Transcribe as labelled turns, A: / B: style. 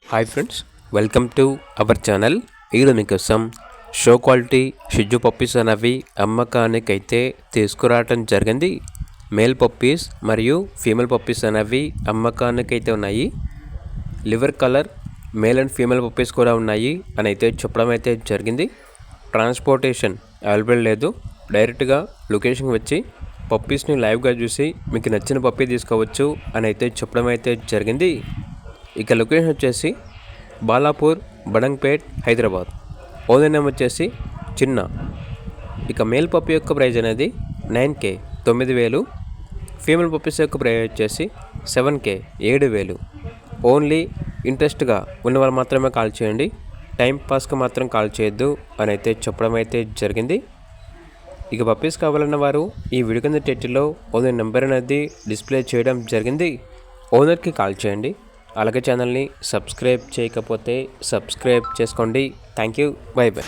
A: Hi friends, welcome to our channel. ఈరోజు మీకోసం show quality షిజ్జు puppies అనేవి అమ్మకానికి అయితే తీసుకురావటం జరిగింది. మేల్ పప్పీస్ మరియు ఫీమేల్ పప్పీస్ అనేవి అమ్మకానికి అయితే ఉన్నాయి. Liver colour male and female puppies కూడా ఉన్నాయి అని అయితే చెప్పడం అయితే జరిగింది. ట్రాన్స్పోర్టేషన్ అవైలబుల్ లేదు. డైరెక్ట్గా లొకేషన్కి వచ్చి పప్పీస్ని లైవ్గా చూసి మీకు నచ్చిన పప్పీ తీసుకోవచ్చు అని అయితే చెప్పడం అయితే జరిగింది. ఇక లొకేషన్ వచ్చేసి బాలాపూర్, బడంగ్పేట్, హైదరాబాద్. ఓనర్ నేమ్ వచ్చేసి చిన్న. ఇక మేల్ పప్పీ యొక్క ప్రైజ్ అనేది 9K 9,000. ఫీమేల్ పప్పీస్ యొక్క ప్రైజ్ వచ్చేసి 7K 7,000. ఓన్లీ ఇంట్రెస్ట్గా ఉన్నవాళ్ళు మాత్రమే కాల్ చేయండి, టైం పాస్కి మాత్రం కాల్ చేయొద్దు అని అయితే చెప్పడం అయితే జరిగింది. ఇక పప్పీస్ కావాలన్న వారు ఈ వీడియో కింద టైటిల్లో ఓనర్ నెంబర్ అనేది డిస్ప్లే చేయడం జరిగింది. ఓనర్కి కాల్ చేయండి. అలాగే ఛానల్ని సబ్స్క్రైబ్ చేయకపోతే సబ్స్క్రైబ్ చేసుకోండి. Thank you. By by.